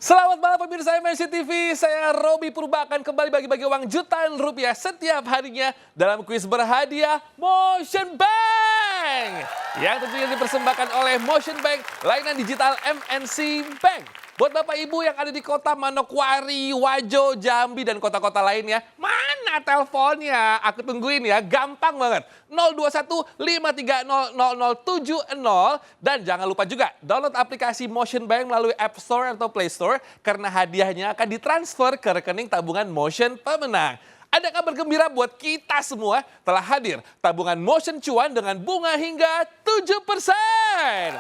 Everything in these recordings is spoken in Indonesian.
Selamat malam pemirsa MNC TV, saya Robi Purba akan kembali bagi-bagi uang jutaan rupiah setiap harinya dalam kuis berhadiah Motion Bank. Yang tentunya dipersembahkan oleh Motion Bank, layanan digital MNC Bank. Buat Bapak Ibu yang ada di kota Manokwari, Wajo, Jambi, dan kota-kota lainnya, mana teleponnya? Aku tungguin ya, gampang banget. 021-530-0070. Dan jangan lupa juga download aplikasi Motion Bank melalui App Store atau Play Store karena hadiahnya akan ditransfer ke rekening tabungan Motion pemenang. Ada kabar gembira buat kita semua, telah hadir tabungan Motion Cuan dengan bunga hingga 7%.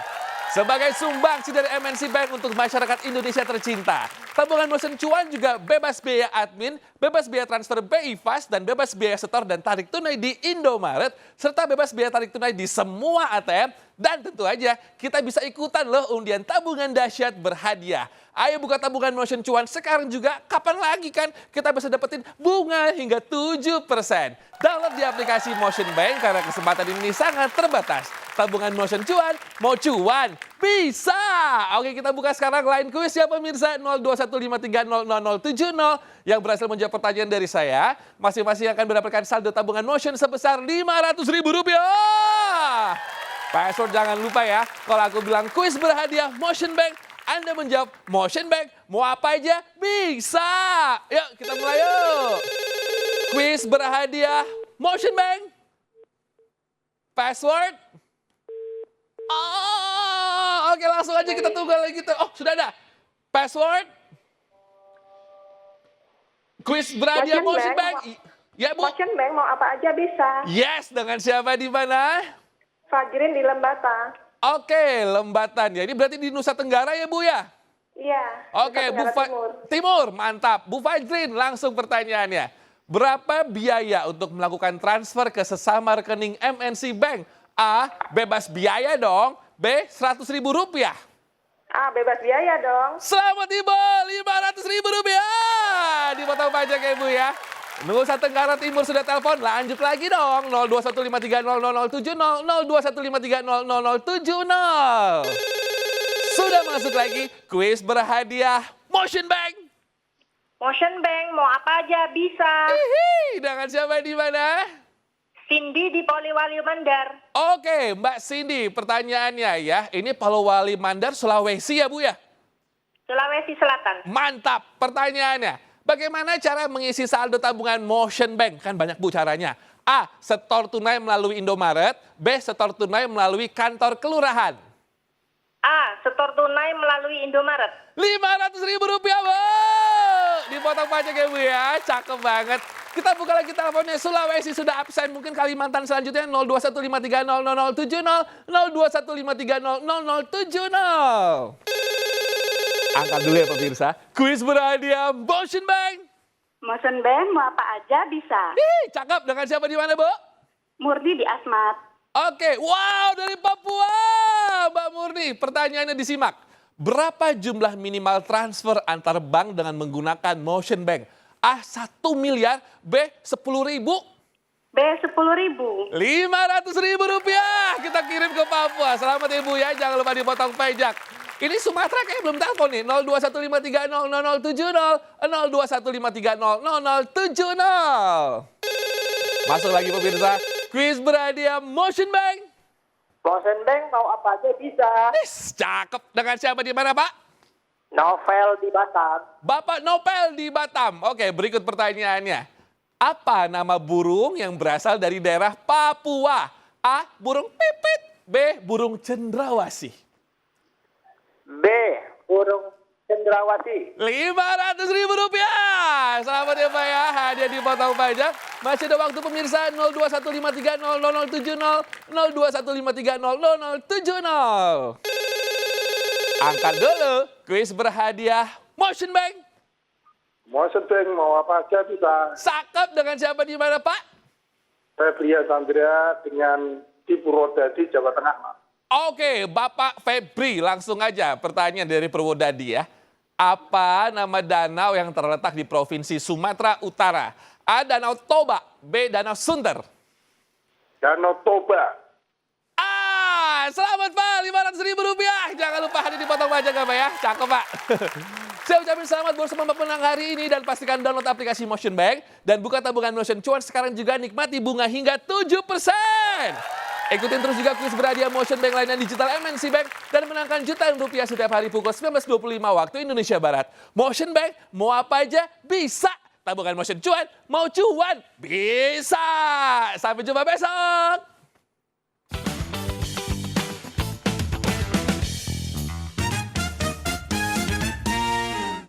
Sebagai sumbangsi dari MNC Bank untuk masyarakat Indonesia tercinta, tabungan Motion Cuan juga bebas biaya admin, bebas biaya transfer BI Fast, dan bebas biaya setor dan tarik tunai di Indomaret, serta bebas biaya tarik tunai di semua ATM. Dan tentu aja kita bisa ikutan loh undian tabungan dahsyat berhadiah. Ayo buka tabungan Motion Cuan sekarang juga, kapan lagi kan kita bisa dapetin bunga hingga 7%. Download di aplikasi Motion Bank karena kesempatan ini sangat terbatas. Tabungan Motion Cuan, mau cuan, bisa! Oke, kita buka sekarang line kuis ya pemirsa. 021530070 yang berhasil menjawab pertanyaan dari saya. Masing-masing akan mendapatkan saldo tabungan Motion sebesar Rp500.000. Password jangan lupa ya, kalau aku bilang kuis berhadiah Motion Bank, Anda menjawab Motion Bank, mau apa aja bisa. Yuk kita mulai yuk. Kuis berhadiah Motion Bank. Password. Oh, oke langsung aja kita tunggu lagi gitu. Oh sudah ada. Password. Kuis berhadiah Motion Bank. Ya Bu. Motion Bank mau apa aja bisa. Yes, dengan siapa di mana? Fajrin di Lembata. Oke, Lembatan ya. Ini berarti di Nusa Tenggara ya Bu ya? Iya. Oke, Nusa Tenggara Timur, mantap. Bu Fajrin, langsung pertanyaannya. Berapa biaya untuk melakukan transfer ke sesama rekening MNC Bank? A, bebas biaya dong. B, Rp100.000. Ah, bebas biaya dong. Selamat Ibu, Rp500.000. Dipotong pajak ya Bu ya. Nusa Tenggara Timur sudah telepon, lanjut lagi dong. 021530070, 021530070. Sudah masuk lagi kuis berhadiah Motion Bank. Motion Bank mau apa aja bisa. Hihi, dengan siapa di mana? Cindy di Poliwali Mandar. Oke, Mbak Cindy, pertanyaannya ya. Ini Polowali Mandar, Sulawesi ya Bu ya? Sulawesi Selatan. Mantap, pertanyaannya. Bagaimana cara mengisi saldo tabungan Motion Bank? Kan banyak Bu caranya. A, setor tunai melalui Indomaret. B, setor tunai melalui kantor kelurahan. A, setor tunai melalui Indomaret. Rp500.000 Bu. Dipotong pajak ya Bu ya, cakep banget. Kita buka lagi teleponnya, Sulawesi sudah absen. Mungkin Kalimantan selanjutnya 021530070, 021530070. Angkat dulu ya pemirsa, kuis berhadiah Motion Bank. Motion Bank mau apa aja bisa. Cakep, dengan siapa di mana Bu? Murni di Asmat. Oke, wow dari Papua, Mbak Murni. Pertanyaannya disimak. Berapa jumlah minimal transfer antar bank dengan menggunakan Motion Bank? A, 1 miliar, B, 10.000. B, 10.000. Rp500.000 kita kirim ke Papua. Selamat Ibu ya, jangan lupa dipotong pajak. Ini Sumatera kayak belum telepon nih, 021530070, 021530070. Masuk lagi pemirsa, kuis berhadiah Motion Bank. Motion Bank mau apa aja bisa. Cakep, dengan siapa di mana Pak? Novel di Batam. Bapak Nopel di Batam. Oke, berikut pertanyaannya. Apa nama burung yang berasal dari daerah Papua? A, burung pipit. B, burung cendrawasih. B, burung cendrawasih. Rp500.000. Selamat ya Pak ya, hadiah dipotong pajak. Masih ada waktu pemirsa, 021530070, 021530070. Angkat dulu, kuis berhadiah Motion Bank. Motion Bank mau apa aja bisa. Cakep, dengan siapa di mana Pak? Febria Sandria dengan di Purwodadi, Jawa Tengah, Mas. Oke, Bapak Febri, langsung aja pertanyaan dari Purwodadi ya. Apa nama danau yang terletak di Provinsi Sumatera Utara? A, Danau Toba. B, Danau Sunter. Danau Toba. Selamat Pak, Rp500.000. Jangan lupa hadir dipotong pajak Pak ya. Cakep Pak. Saya ucapin selamat buat semua pemenang hari ini dan pastikan download aplikasi Motion Bank dan buka tabungan Motion Cuan sekarang juga nikmati bunga hingga 7%. Ikutin terus juga kuis berhadiah Motion Bank lainnya digital MNC Bank dan menangkan jutaan rupiah setiap hari pukul 19.25 waktu Indonesia Barat. Motion Bank, mau apa aja bisa. Tabungan Motion Cuan, mau cuan bisa. Sampai jumpa besok.